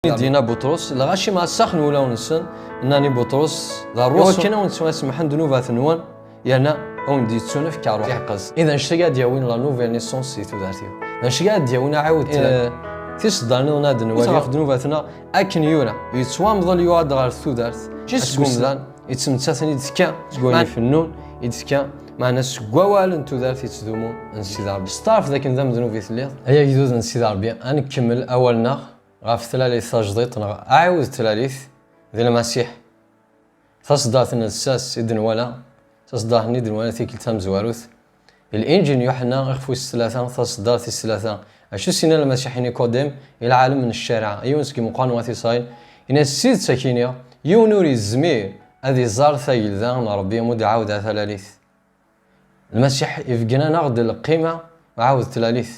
دينا بطرس لغاشي ما سخن ولا ونسن انني بطرس ضروس كنا ونسوا اسمح دنوبات نوان يانا اون ديتسونا في كاروح يحقز اذا شتي قاعد ياوين لا نوفيل نيسونس سي تو دارتيو اذا شتي قاعد ياوين عاود تصدرنا ناد نوالي دنوباتنا اكن يورا يتوامض اليواد غير تو دارت جيس قومدان يتسمتاتني دكا تقولي في النون يدكا مع ناس قوال انتو دارت يتدومون نسي داربي ستارف ذاك ندم دنوبي ثليط هي جدود نسي داربي نكمل اولنا غاف ثلاث تجديد اعاود ثلاث ذي المسيح تصدات الساس ادن ولا تصداه ندن ولا تيكل تام زواروث الانجيل يوحنا اخفو الثلاثه تصدات الثلاثه اشو سينا المسيح نيكوديم الى عالم من الشارع ايونس كي مقانواتي صاين ان السيد سكينه يونوري الزمير هذه زار ثقيل ذا ربي مود عاود ثلاث المسيح يفقنا ناخذ القيمه وعاود ثلاث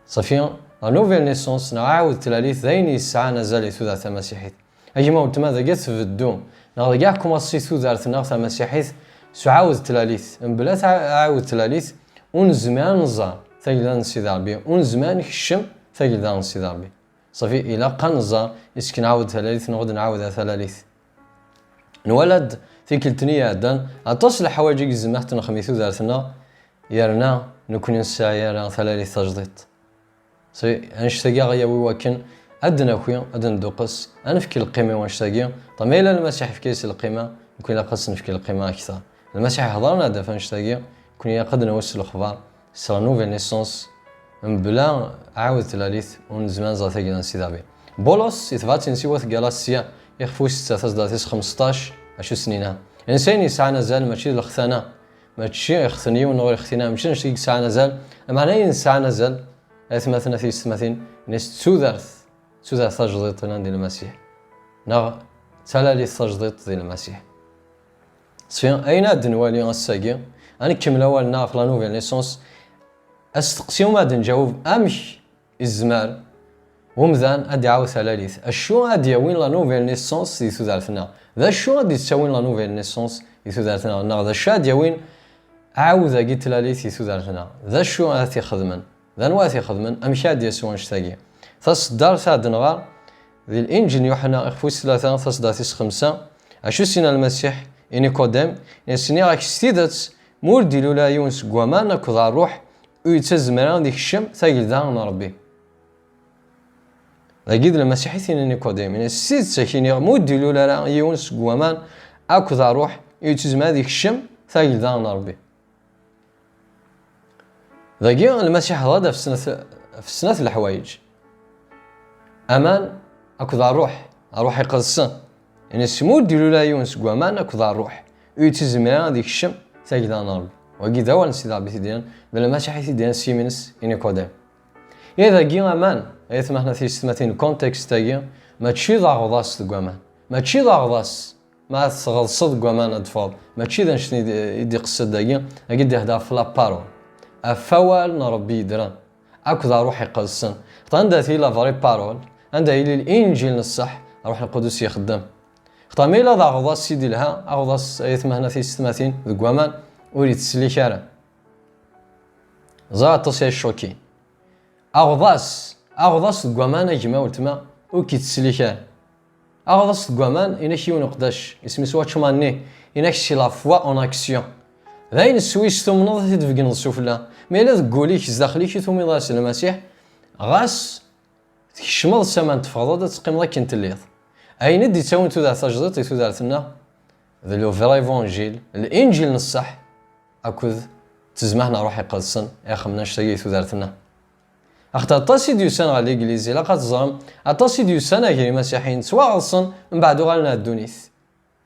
صافي لا نوفيل نيسونس نعاود ثلاث ذيني الساعه نزال ثلاثه مسيحيت اجي ما تما ذا في الدوم ناخذ كاع كوماسي ثلاثه ناخذ مسيحيت سعاود ثلاث بلا عاود ثلاث ونزمان نزار ثقيل نسي داربي ونزمان يخشم ثقيل نسي داربي صافي الى قنزار يسكن عاود ثلاث نغد نعاود ثلاث نولد ثيكلتني دان اتصل حوايج زمحت نخميثو دارتنا يرنا نكون نسايا ثلاث تجديد سي انشتاقي غياوي وكن ادنا خويا ادن دوقس انا فكي القيمه وانشتاقي طما الى المسيح في كيس القيمه يكون قص نفكي القيمه اكثر المسيح هضرنا هذا فانشتاقي يكون يقدر نوصل الاخبار سا نوفيل نيسونس من بلا عاود ثلاث ونزمان زاتي نسي دابي بولس يثبات نسيوه غالاسيا يخفو 15 10 سنين انسان ساعه نزال ماشي الختانه ماشي يختني ونغير اختنا ماشي ساعه نزال معناه ساعه نزال مثلا في السماثين ناس تسودرث تجديد ديال المسيح نا تلالي تجديد ديال المسيح سفين اين الدنوالي غساقي انا كمل اول ناف لا نوفيل نيسونس استقسيو ما نجاوب امش الزمار ومذان ادي عاود ثلاث الشو ادي وين لا نوفيل نيسونس دي تدارثنا ذا شو ادي تسوين لا نوفيل نيسونس دي تدارثنا نا ذا شا دي وين عاود قلت ثلاث دي تدارثنا ذا شو اتي خدمن ذا نواتي خدمن امشاد يسوان شتاقي تصدر ساد نغار ذي الانجيل يوحنا اخفوس 3 تصداتيس 5 اشو سينا المسيح نيكوديم يسني راك ستيدت مولدي لولا يونس قوامان كذا روح ويتزمران ديك الشم ثقيل دان ربي لقيد المسيح ثين نيكوديم السيد سكيني مولدي لولا يونس قوامان اكذا روح ويتزمران ديك الشم ثقيل دان ربي ذاكي المسيح هذا في سنة الحوايج امان اكو ذا روح يقصن يعني سمود ديالو لا يونس قوامان اكو ذا روح يتزمرا ديك الشم ثاقي ذا نار وكي ذا نسي ذا بيتي ديال بلا المسيح ديال سيمنس ينيكوديم اذا كي امان ايث ما هنا في سماتين الكونتكست تاعي ماشي ذا غضاس قوامان ماشي ذا غضاس ما تغلصد قوامان اطفال ماشي ذا نشني يدي قصه داكي اكيد هدا في لا بارول افوال نربي يدران اكو ذا روح يقصن عندها لا فاري بارول عندها الى الانجيل الصح روح القدس يخدم خطامي لا ذا غضاس سيدي لها غضاس ايث ما هنا في 60 ذكوامان وريت تسلي شارع زا تصي الشوكي اغضاس ذكوامان اجما ولتما وكي تسلي شارع اغضاس ذكوامان انا شي ونقداش اسمي سواتش ماني انك شي لا فوا اون اكسيون ذاين السويس ثم نض تفقن السفلى ما الا تقوليك داخليك ثم يضاس المسيح غاس تكشمض السمان تفضل تقيم ذاك انت الليض اين دي تسوي تودع تجديد تودعتنا ذا لو فري ايفانجيل الانجيل الصح اكو تزمحنا روح يقدسن يا خمنا نشتاقي تودعتنا اختا طاسي ديو سنه على الانجليزي لا قاتزام اطاسي ديو سنه كي المسيحيين سواء غلصن من بعد غالنا الدونيث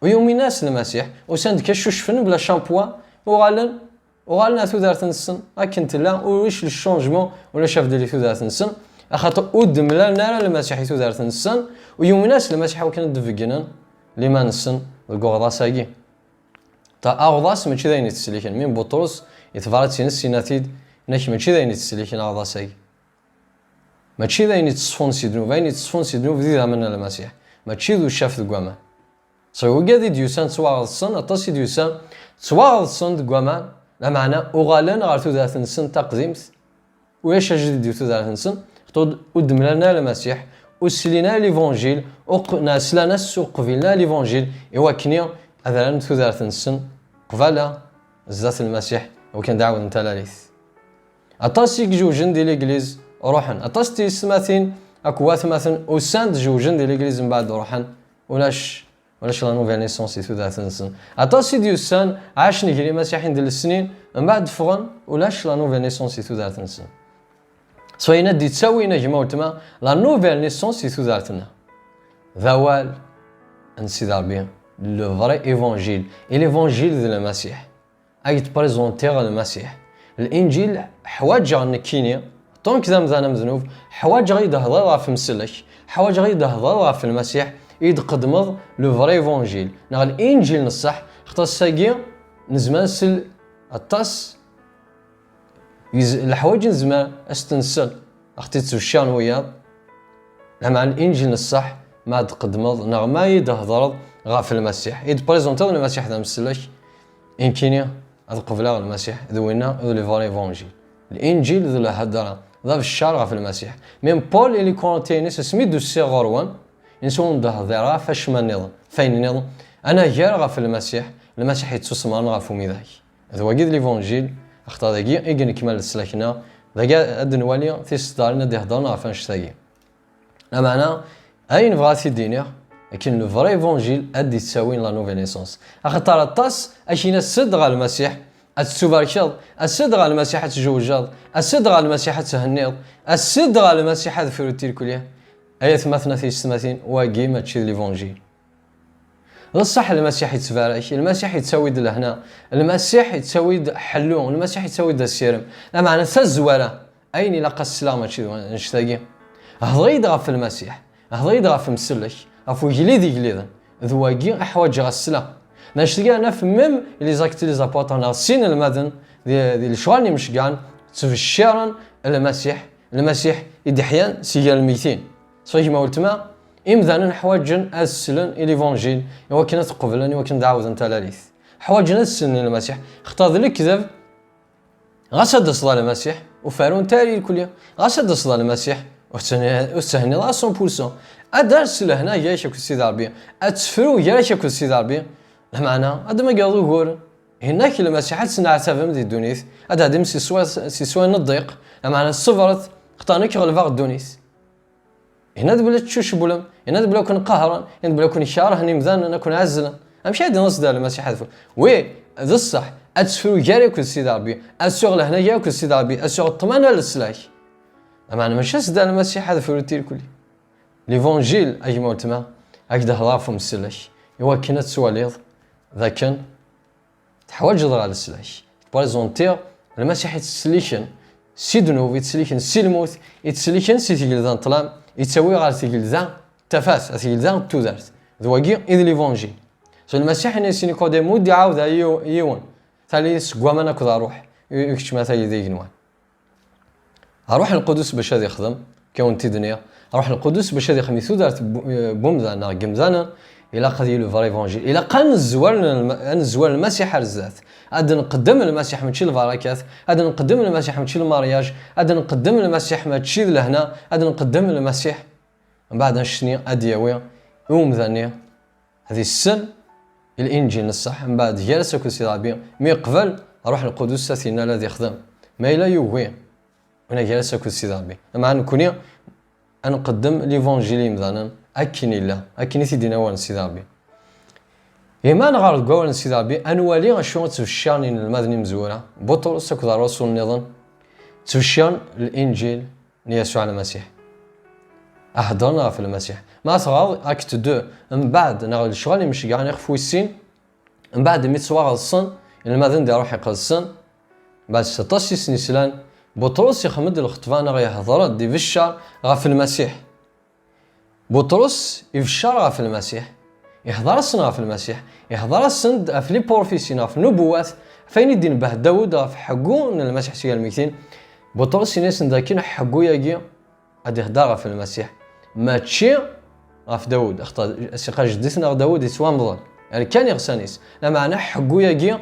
ويوم الناس المسيح وسند كشوش فن بلا شامبوا وغالنا تودعت نسن اكنت لا ويش الشونجمون ولا شاف ديالي تودعت نسن اخاطر ودم لا نرى المسيح تودعت نسن ويوم الناس المسيح وكان دفقنا لما نسن الغضاساكي تا اغضاس ماشي داين يتسليكن من بطرس يتفارت سيناتيد ناش ماشي داين يتسليكن اغضاساكي ماشي داين يتصفون سيدنو باين يتصفون سيدنو في من المسيح ماشي ذو شاف القوامان سو غادي ديوسان سواغصن اطاسي ديوسان سواغصن دقوامان لا معنى اوغالن غير تودعت نسن تقديمت وياش جديد تودعت نسن خطود ودملنا المسيح وسلينا ليفونجيل ناسلا ناس وقبلنا ليفونجيل إوا كنيا أذلان تودارت نسن قبالة زات المسيح وكان دعوة نتلاليث أطاسيك جوجن دي ليجليز روحن أطاستي سماثين أكوات مثلا وساند جوجن دي ليجليز من بعد روحن ولاش لا نوفيل نيسونس تودارت نسن أطاسي ديوسان عاش نجري مسيحين ديال السنين من بعد فغن ولاش لا نوفيل نيسونس تودارت نسن سوينا دي تساوي نجمة وتما لا نوفيل نيسونس تودارتنا ذوال نسيد ربي لو فري ايفانجيل اي ليفانجيل ديال المسيح اي تبريزونتيغ المسيح الانجيل حوايج نكينيا طونك ذا مذانا مذنوب حوايج غير هضره في مسلك حوايج غير هضره في المسيح يتقدمض لو فري ايفانجيل نا الانجيل نصح خاطر ساكي نزمان سل الطاس الحوايج نزمان استنسل اختي تسوشان ويا مع الانجيل الصح ما تقدمض نغما يدهضر غا في المسيح يتبريزونتو المسيح ذا مسلك ان كينيا هذا قبله المسيح ذوينا ذو لي فالي ايفانجيل الانجيل ذو الهدره ذا في الشارع في المسيح ميم بول اللي كونتينيس سميدو السيغوروان نسون دهضره فاش ما نظن فين نظن انا جار في المسيح يتسمى غا فمي ذاك ذو قيد ليفانجيل اختار ذاكي ايغن كمال السلاكنا ذاك ادنوالي تيستارنا دهضرنا فاش ثاكي معنى اين فغاتي الدنيا لكن لو فري ايفانجيل ادي تساوي لا نوفيل نيسونس اخطر الطاس اشينا الصدق المسيح السوبرشال الصدق المسيح تجوجال الصدق المسيح تهنيض الصدق المسيح فروتير كليه اي ثمثنا في السماتين واقي ما تشي ليفانجيل الصح المسيح يتبارك المسيح يتساوي لهنا المسيح يتساوي حلون المسيح يتساوي السيرم معنى الزواره اين لقى السلام نشتاقي هضيد في المسيح هضيد في مسلك افو جليدي جليدا ذواقي احواج غسلا نشتاقي انا في ميم اللي زاكتي لي زابوطانا سين المدن دي الشوالني مشقان تفشيرا المسيح يدحيان سيجال الميتين صحيح ما قلت ما إمذانا حواجن أسلن إليفانجيل وكنا تقبلني وكنا دعوة تلاليث حواجن أسلن المسيح اختار ذلك كذب غسد صلاة المسيح وفارون تاري الكلية غسد صلاة المسيح واستهني الله 100% أدرس لهنا ياشا كل عربية أتفرو ياشا كل عربية معنى هذا ما قالوا غور هناك المسيح تسنع تفهم دي الدونيث هذا ديم سي نضيق معنى الصفرت اختارنك غلفاق الدونيث هنا بلا تشوش بولم هنا بلا كون قهرا هنا بلا كون شاره نمذان انا كون عزلا امشي هذا نص دار المسيح هذا وي ذا الصح اتسفرو جاري كل سيد ربي الشغل هنا جا كل سيد ربي الشغل طمانه للسلاك اما انا ماشي صدق المسيح هذا فروتير كلي ليفانجيل اي موتما هكذا هضافهم السلاك هو كنا تسواليض ذا كان تحواج على السلاك بريزونتير المسيح يتسليكن سيدنو يتسليكن سيلموت يتسليكن سيتيغلدان طلام يتسوي غير تيغلدان تفاس تيغلدان تودارت ذواقي اذ ليفانجيل سو المسيح نسي نيكوديمو دي عاود يون ثالي سكوامانا كذا اروح يكتشما ثاي ديغنوان اروح القدس باش هذا يخدم كون تدنيا اروح القدس باش هذا خميسو دارت بومزانا قمزانا الى قضيه لو فري ايفانجيل الى قان الزوال المسيح رزات هذا نقدم المسيح ماشي البركات هذا نقدم المسيح ماشي المارياج هذا نقدم المسيح ماشي لهنا هذا نقدم المسيح من بعد شني اديوي يوم ثانيه هذه السن الانجيل الصح من بعد جالس كل سي ربي مي قبل اروح القدس سينا الذي يخدم ما الا يوي وانا جالس كل سي ربي مع نكوني انا نقدم ليفانجيلي مثلا اكيني لا اكيني تيدينا وان سي ربي إما نغارد قول سيدي ربي أنوالي غشون تفشان المدني مزورة بطرس كذا رسول النظام تفشان الإنجيل ليسوع المسيح أحضرنا في المسيح ما صغار أكت دو من بعد نغارد الشغل مش قاعد يخفوا السين من بعد 100 صوار الصن المدن دي روح يقل الصن بعد 16 سنة سلان بطرس يخمد الخطفان غا يحضر دي فشار غا في المسيح بطرس يفشار غا في المسيح يحضر السنة في المسيح يحضر السند في لي بروفيسينا في نبوات فين الدين به داود في حقو من المسيح سيا الميتين بطرس ناس ذاكين حقو يجي ادي يحضر في المسيح ما تشي في داود اختار سيقا جدتنا داود يسوى مضل يعني كان يغسانيس لما انا حقو يجي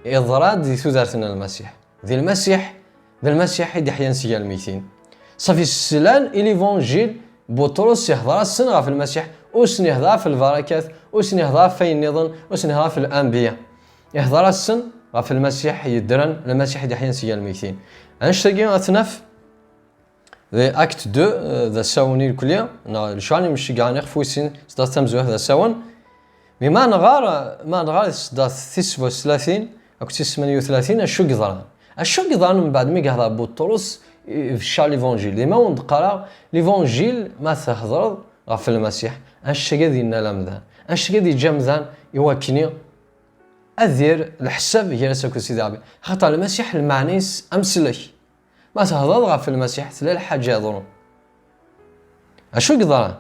اضراد دي ثوذارتنا المسيح ذي المسيح يدي حيان سيا الميتين صافي السلان إليفونجيل بطرس يهضر السن في المسيح وسن يهضر في البركات وسن يهضر في النظام وسن يهضر في الأنبياء يهضر السن في المسيح يدرن المسيح يحيى سيا الميتين انشتاقي أثناف ذا أكت دو ذا ساوني الكلية الشعني مش قاعد نخفوسين ستات تمزوه ذا ساون بما نغار ستات 39 أو 38 الشو قدران من بعد ما يهضر بطرس في الشار ليفونجيل ديما ونقرا ليفونجيل ما تهضر في المسيح انشتاقي ديالنا لامذان انشتاقي دي جامذان يواكني أذير الحساب هي ساكو سيدي ربي خاطر المسيح المعنيس أمسلك ما تهضر في المسيح تلا الحاجة يضرون أشو قدران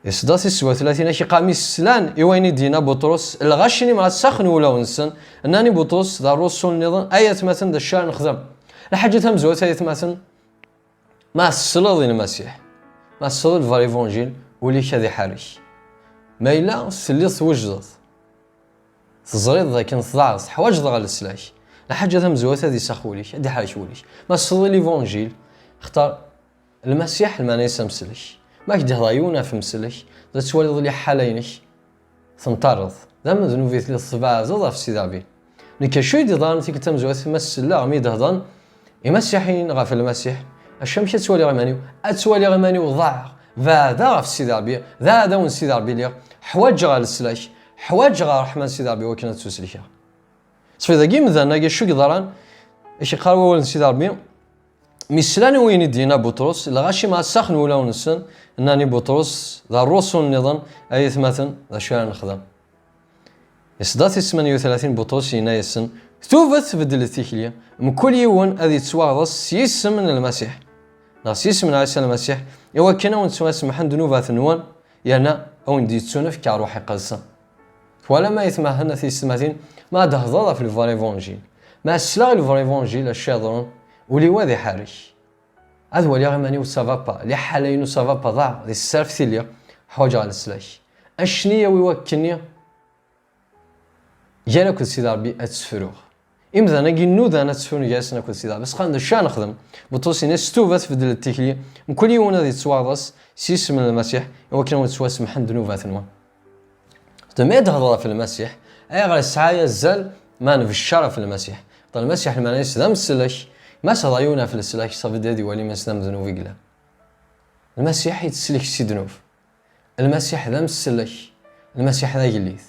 يسداسي 37 كي قامي السلان إيويني دينا بطرس الغشني مع السخن ولا ونسن أنني بطرس ذا الرسول النظام أية مثلا ذا الشار نخدم الحاجة تمزوت أية مثلا ما السلط المسيح ما السلط الفاريفونجيل ولي كذي حاري ما إلا سليط وجدت تزريد ذاك نضعص حواج ضغال السلاح الحاجة تمزوت هذه سخوليش هذه حاجة وليش ما السلط ليفونجيل اختار المسيح ما نيسا مسلش ما كده ضايونا في مسلش ذا تولد لي حالينش تنطرد ذا من ذنوبيت لي الصباع زوضا في سيدي ربي لكن شو يدي ضان تيك تمزوت مسلا غمي دهضان يمسيحين غا في المسيح الشمس تولي غمانيو اتولي غمانيو ضاع ذا في سيدي ربي ذا دون سيدي ربي لي حواج غا السلاش حواج غا رحمن سيدي ربي وكنا تسلشها صفي ذا كيم ذا ناقي شو قدران ايش يقاروا ولد سيدي ربي مثلاني وين دينا بطرس الغاشي مع السخن ولا ونسن انني بطرس ذا الرسول النظام اي ثمثن ذا شو نخدم يصدات 38 بطرس يناي السن ثوبت بدل التيكليه من كل يوم هذه تسواغص سيسم من المسيح ناسيس من عيسى المسيح ايوا كنا ونسوا اسمح ذنوبات نوان يانا او ندي تسونف كروحي قلصه ولا ما يتمهن في السماتين ما دهضر في الفاريفونجيل ما السلاغ الفاريفونجيل الشاطرون ولي واذي حارش هذا هو اللي غماني وسافا با اللي حالين وسافا با ضاع ذي السالف ثيليا حواج على السلاش اشنية ويوكنيا جانا كل سيدي ربي اتسفروغ امذا نجي نوذا نتسفروغ جالسنا كل سيدي بس خان الشان نخدم بطوسي ناس توفت في دل التكلية من كل يوم هذه تسواغص سيس من المسيح وكنا نتسواس محن ذنوبات نوا تما يدهضر في المسيح اي غير السعاية الزل ما في الشرف في المسيح طال المسيح المعنيس ذا مسلش ما صدايونا في السلاح صافي دادي ولي ما سلام ذنوب يقلا المسيح يتسلك سي ذنوب المسيح ذا مسلش المسيح ذا يليث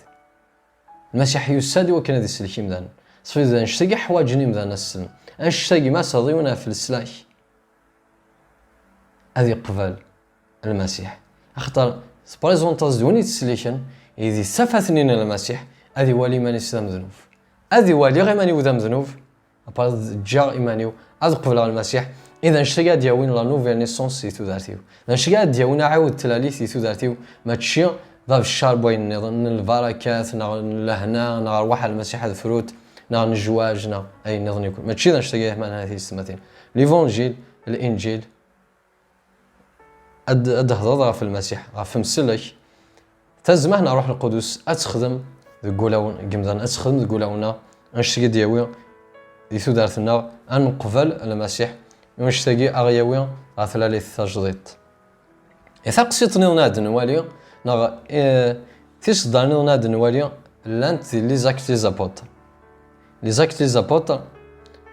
المسيح يسادي وكان ذي السلك مدان صافي ذا نشتاقي حواجني مدان السلم نشتاقي ما صدايونا في السلاح هذه قبل المسيح اختار سباريزونتاز دوني تسليشن إذا سفتني المسيح هذه ولي ما نسلم ذنوب هذه ولي غير ماني وذم ذنوب أبارد جار إيمانيو أذقب المسيح إذا نشتاق دياوين لا نوفيل نيسونس يتو دارتيو نشتاق دياوين عاود تلاليث يتو دارتيو ما تشي ذا الشار بوين نظن البركات نا لهنا نا روح المسيح الفروت نا الجواج نا أي نظن يكون ما تشي نشتاق من هذه السماتين ليفونجيل الإنجيل أدهضر في المسيح غاف مسلك تزمهنا روح القدس أتخدم ذقولون جمدان أتخدم ذقولونا نشتاق دياوين يثو دارتنا أن نقبل المسيح ونشتاقي أغيوين غاثلا لي التجديد إذا قصيتني وناد نوالي نغ تيصدرني وناد نوالي لانت لي زاكت لي زابوتر لي زاكت لي زابوتر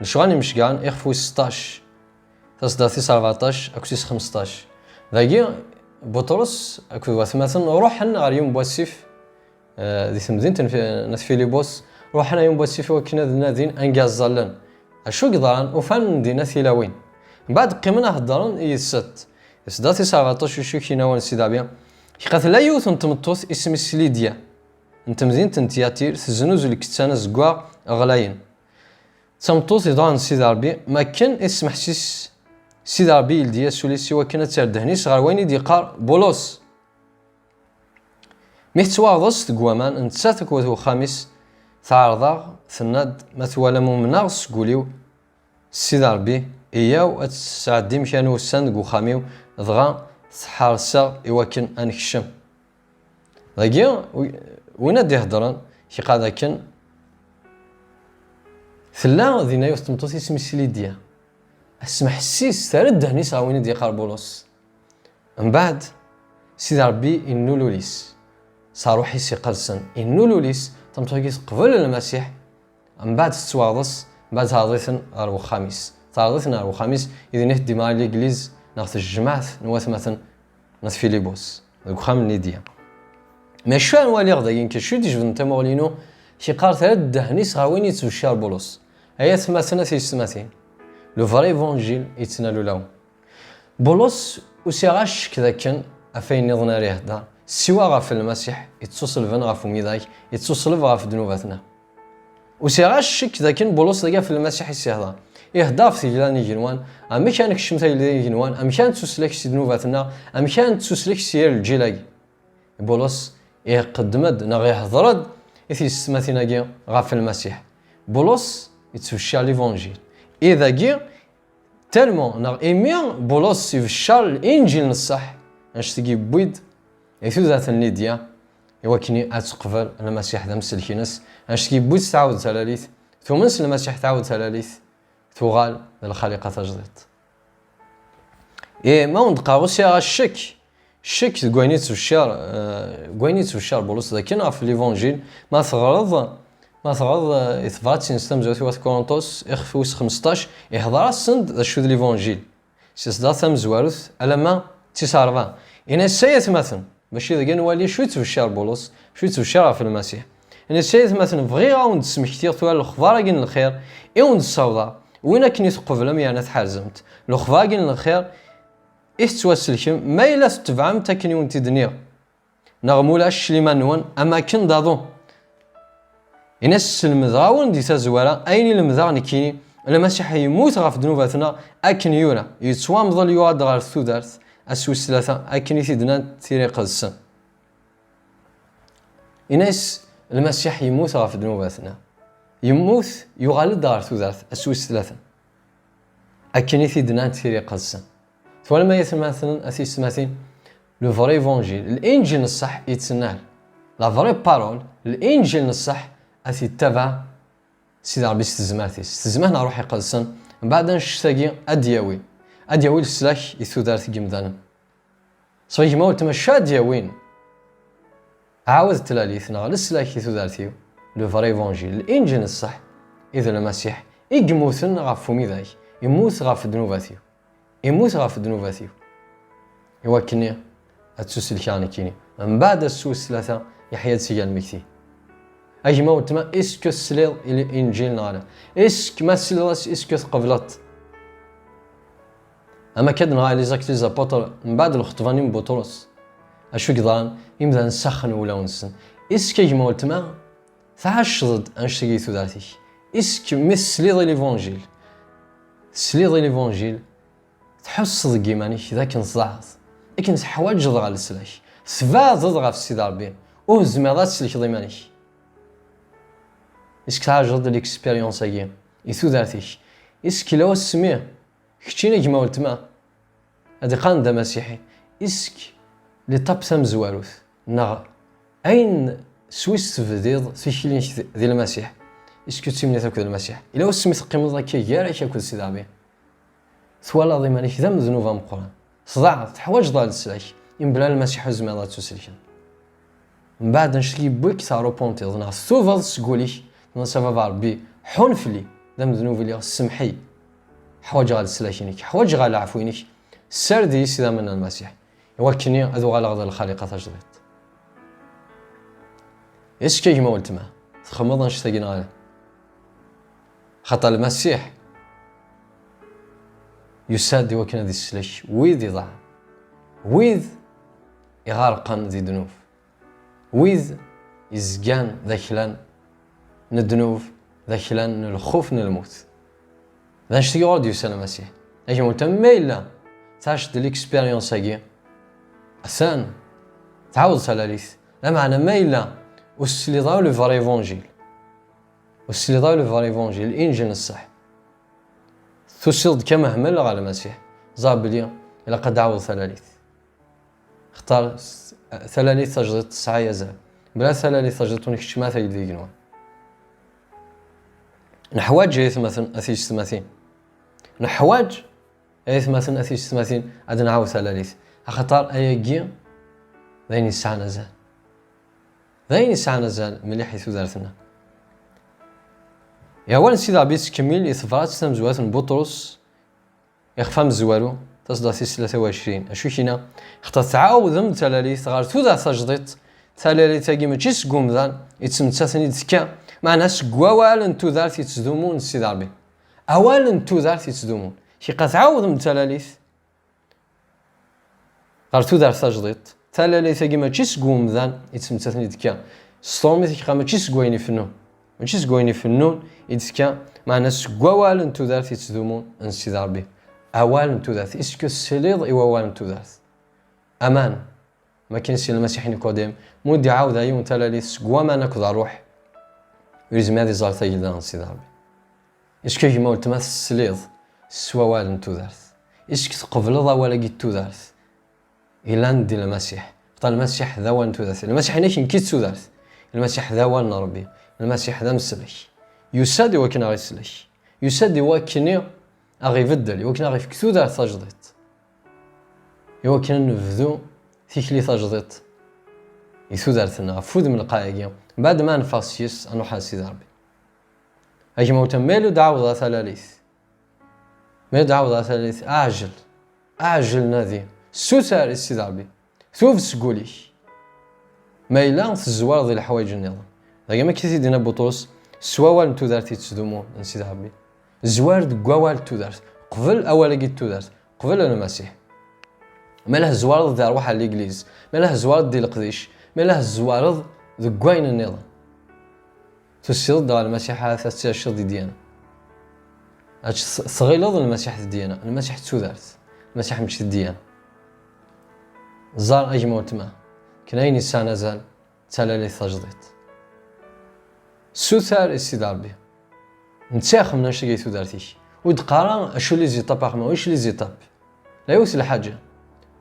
الشغاني مش كاع يخفو 16 تصدر تيس 14 أكسيس 15 ذاكي بطرس أكو مثلا روحنا غير يوم بواسيف ذي ثمدين ناس فيليبوس روحنا يوم بواسيف وكنا نادين انجاز زالن اشو قدران وفان دينا ثلاوين بعد قيمنا هدران يست يسداتي 17 شو كينا وان سيدابيا قالت لا يوث نتمطوث اسم سليديا انت مدينة تياتير تزنوز الكتانة زقوا غلاين تمطوث يضان سيداربي ما كان اسم حسيس سيداربي الديا سوليسي وكانت تردهنيس غير وين ديقار بولوس ميتواغضس تقوامان انتساتك وثو خامس تعرض ثناد ما توالمو مناغس قوليو السيد ربي إياو أتسعدي مكانو السند قوخاميو ضغا تحارسا إواكن أنكشم ذاكي وين دي هدران كي قاعدة كن ثلا ذينا يستمطوث اسم سليديا اسمح السيس ترد هني صاوين دي قربولوس من بعد سيدي ربي إنو لوليس صاروا حيسي قلسن إنو لوليس تمتوكيس قبل المسيح من بعد تتواضص من بعد هاضيثن أرو خامس تاضيثن أرو خامس إذا نهدي مع الإنجليز ناخذ الجماعة نواث مثلا ناس فيليبوس ذوك خام نيديا ما شو أنوالي غدا يمكن شو ديج بنت مولينو شي قار ترد هني صاوين يتوشار بولوس هي ثمثنا في السماتين لو فري إيفانجيل يتنالو لهم بولس وسيغاش كذا كان أفين نظنا ريه دا سوا غاف المسيح يتصل فن غاف ميداي يتصل غاف ذنوباتنا وسيغاش كذا كان بولس لقى في المسيح يسيهدا يهدا في جلاني جنوان أم كانك الشمتاي اللي جنوان أم كان تسلك سي ذنوباتنا أم كان تسلك سير الجلاي بولس يقدمد نغي هضرد يثي السماتينا غاف المسيح بولس يتفشى ليفانجيل إذا جي تالمون نغ إيميان بولس يفشى الإنجيل الصح اش تجيب بيد يثو ذات النديا يوكني أتقبل المسيح ذا مسلكينس اش تجيب بيد تعاود ثلاث ثم نس المسيح تعاود ثلاث ثغال الخليقة تجديد ما ندقاو سي الشك كوينيت وشار بولس لكن في ليفانجيل ما ثغرض إثبات سيستم زوتي وات كورنثوس إخفوس 15 يحضر السند شو ليفانجيل سيسدا ثم زوارث ألما تسارفا إن السيد مثلا باش إذا كان والي شو يتفشر بولس شو يتفشر في المسيح إن السيد مثلا بغي غاوند تسمح كثير طوال الأخبار كاين الخير إيوند الصوضة وين كني تقبلهم يعني تحازمت الأخبار كاين الخير إيه توسلكم ما إلا تتبعم تكني وانت دنيا نغمولاش لما نون أما كن داضو إنس المذاون دي تزوارا أين المذاغ نكيني المسيح يموت غاف ذنوباتنا أكن يورا يتسوام ظل يواد غار الثودارت أسوس ثلاثة أكن يثدنا تيريق السن إنس المسيح يموت غاف ذنوباتنا يموت يغالد غار الثودارت أسوس ثلاثة أكن يثدنا تيريق السن فولما يثمثلا أثيس مثين لو فري إيفانجيل الإنجيل الصح يتسنال لا فري بارول الإنجيل الصح أثي تبع سيدي ربي استزماتنا روحي قلسن من بعد نشتاقي أدياوي السلاح يثودارت جمدانا صحيح ما تمشى أدياوين عاود التلاليث نغال السلاح يثودارتيو لو فري إيفانجيل الإنجيل الصح إذا المسيح يموتن غاف ميداي يموت غاف ذنوباتيو يوكني أتسوسل كاني كيني من بعد السوس ثلاثة يحيى سيال مكتي أجي ما وتما إسكو السليل إلى إنجيل نالا إسك ما سليلاس إسكو قبلت أما كاد نغاي لي زاكتي زابوتر من بعد الخطفاني من بطرس أشو قدران يمدا نسخن ولا ونسن إسك أجي ما وتما ثعش ضد أنشتقي ثلاثي إسك مثل سليض الإيفانجيل تحس ضد إيمانك ذاك نصدعت لكن حواج ضغى السلاش سفاد ضغى في السيد ربي وزميضات سلك ضيمانك إسك تعجض الإكسبيريونس أجي يثو ذاتيش إسك لو السمية كتشينا كما قلتما هادي قان دا مسيحي إسك لطاب ثم زواروث نغ أين سويس تفديض تشيلين ذي المسيح إسك تسمني تاكل المسيح إلا السمي تقيم ذاك يارا كاكل السيد ربي ثوالا ضيمانك ذم ذنوبا مقران صدعت حواج ضال السلاش ينبلا المسيح وزميضات تسلكن من بعد نشتكي بوك صاروا بونتي ظنا ثوفض سقوليش نصفا ربي حنفلي ذم ذنوب اللي السمحي حواج غال السلاكينيك حواج غال عفوينيك سردي سيدا من المسيح يوكني أذو غال غض الخالقة تجديد إسكي ما قلت ما تخمض نشتاقين غاله خطأ المسيح يساد وكنا ذي السلاش ويذ يضع ويذ يغارقان ذي دنوب ويذ يزقان ذاكلان ندنوب ذاكلان الخوف من الموت ذا نشتي غادي يسال المسيح لكن مهتم إلا تعيش دي ليكسبيريونس هاكي أثان تعاود سلاليث لا معنى ما إلا وسليضاو لو فري إيفانجيل الإنجيل الصح تسلد كما همل على المسيح زابليا إلا قد عاود ثلاليث اختار ثلاليث تجدت 9 يزال بلا ثلاليث تجدتونك شماثة يديقنون نحواج جيث مثلا أثيش ثماثين نحواج مثلا أثيش ثماثين أدنى عاو ثلاث أخطار أيجي ذيني الساعة نزال ذيني الساعة نزال ملي حيث دارتنا يا وان سيدا بيت كميل يثفرات تمزوات بطرس يخفى مزوالو تصدر في 23 أشو هنا اختار تعاوض تلاليث غير تودا سجدت تلاليث كي ماشي سكومدان يتسمتسني دكا مع ناس قوال انتو دارتي تزدومون السيد ربي اوال انتو دارتي تزدومون شي قتعاوض من تلاليث غير تودا سجدت تلاليث كي ماشي سكومدان يتسمتسني دكا ستورمي كي ماشي سكويني في النون ماشي سكويني في النون يدكا مع ناس قوال انتو دارتي تزدومون السيد ربي أوال نتوذات إسكو السليض إوال نتوذات أمان ما كنسي المسيح نيكوديم مودي عاود أيون تلاليث قواما ناكد روح يلزم هذه زارتا جدا سيدي ربي إسكو كيما قلت مثل السليض سوال نتوذات إسكو تقبلض ولا جيت توذات إلا ندي المسيح قال المسيح ذا نتوذات المسيح نيش نكيت توذات المسيح ذا ربي المسيح ذا مسلك يسادي وكنا غير سلك يسادي وكني أغي بدل يوكنا غير كثو دار تجديت يوكنا نفذو تيكلي تجديت يثو دارتنا فود من القايقين بعد ما نفاسيس أنو حاسي دربي أجي موتا ميلو دعوة ثلاث ميلو دعوة ثلاث أعجل نادي سوسار السي دربي ثوف سقوليش ميلان الزوار ذي الحوايج النظام لكن ما كثير دينا بطرس سواوال نتو دارتي تسدومون نسي دربي زوار دقوال تودرت قبل أول جيت تودرت قبل المسيح ما له زوار ذي أرواح الإنجليز ما له زوار ذي القديش ما له زوار ذقوين النظام تسير دار المسيح هذا تسير دي ديانا صغير لض المسيح ديانا المسيح تودرت المسيح مش ديانا زار أجمع تما كناين إنسان نزل تلالي تجديد سوثار السيداربي نتساخ من اشتي جيتو دارتيش ودقارا اشو لي زيتاب اخما واش لي زيتاب لا يوصل لحاجه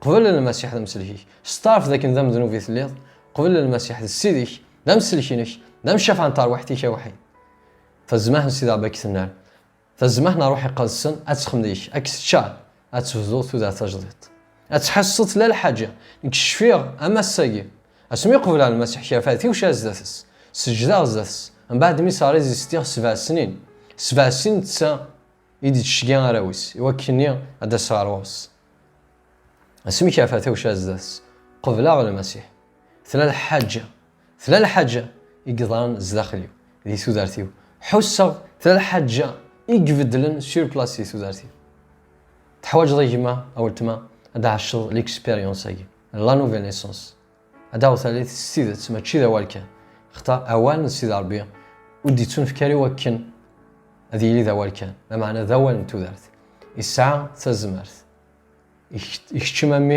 قبل المسيح ذا مسلكيش ستارف ذاك ذا مذنوب في الليل قبل المسيح السيديش ذا مسلكينش ذا مشاف عن طار وحدي شي وحيد فالزمان سيدا باك النار فالزمان روحي قلصن اتسخم ديش اكس شار اتفزو ذا تجديد اتحسط لا الحاجه نكشفيغ اما الساقي اسمي قبل المسيح شافاتي وش ازداثس سجدا ازداثس من بعد مي صار يزيستيغ 7 سنين 7 سنين تسا يدي تشكي راويس يوكني هذا صاروس اسمي كافاته وش ازداس قبل على المسيح ثلاث حاجه يقدران زداخليو اللي سودارتيو حسا ثلاث حاجه يقبدلن سور بلاصي سودارتيو تحواج ضيما اول تما هذا عشر ليكسبيريونس هي لا نوفيل نيسونس هذا ثالث سيدت ماشي ذا والكان اختار اوان السيد ربي ودي تنفكري وكن هذه اللي ذا والكان بمعنى ذا نتو دارت الساعة تزمرت يكتشمامي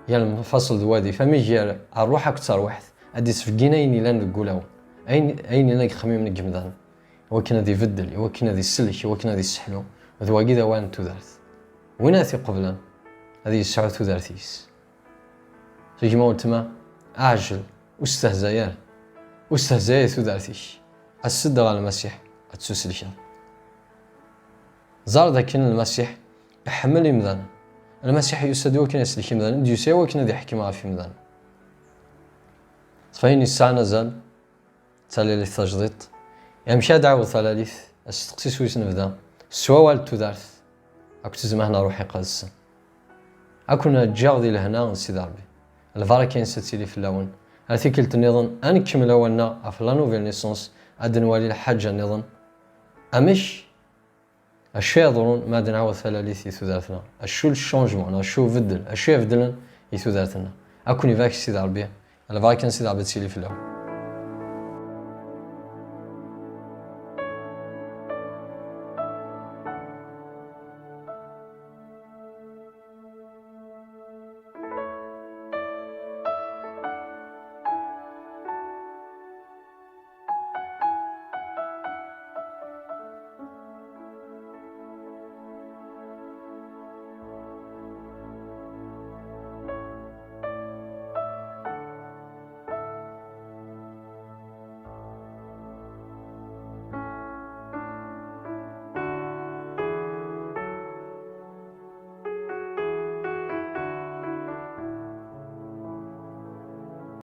يا المفصل دوادي فمي جير الروح اكثر واحد ادي سفقينا يني لان نقولو اين انا خميم من الجمدان وكنا ذي فدل وكنا ذي السلك وكنا ذي السحلو وذواقي ذا نتو دارت وين اثي قبلا هذه الساعة تو دارتيس تيجي موتما اعجل واستهزايا تو دارتيش السد على المسيح اتسوسلشان زار ذاك المسيح يحمل يمدان المسيح يسد وكنا يسلك يمدان ديوسي وكنا ذي حكي معاه في يمدان فين الساعة نزل تلاليث تجديد يمشي دعوة تلاليث استقسيس ويس نبدا سوال تو دارت اكو تزمهنا روحي قادسا اكونا جاغدي لهنا نسيد ربي الفاركين ستيلي في اللون ارتيكل النظام انكمل اولنا افلا نوفيل نيسونس ادنوالي الحاجه النظام امش اشو يضرون ما دنعاود ثلاثي ثلاثنا اشو الشونجمون اشو بدل اشو يفدلن يثلاثنا اكوني فاكسي داربي الفاكنسي داربتي لي في اللون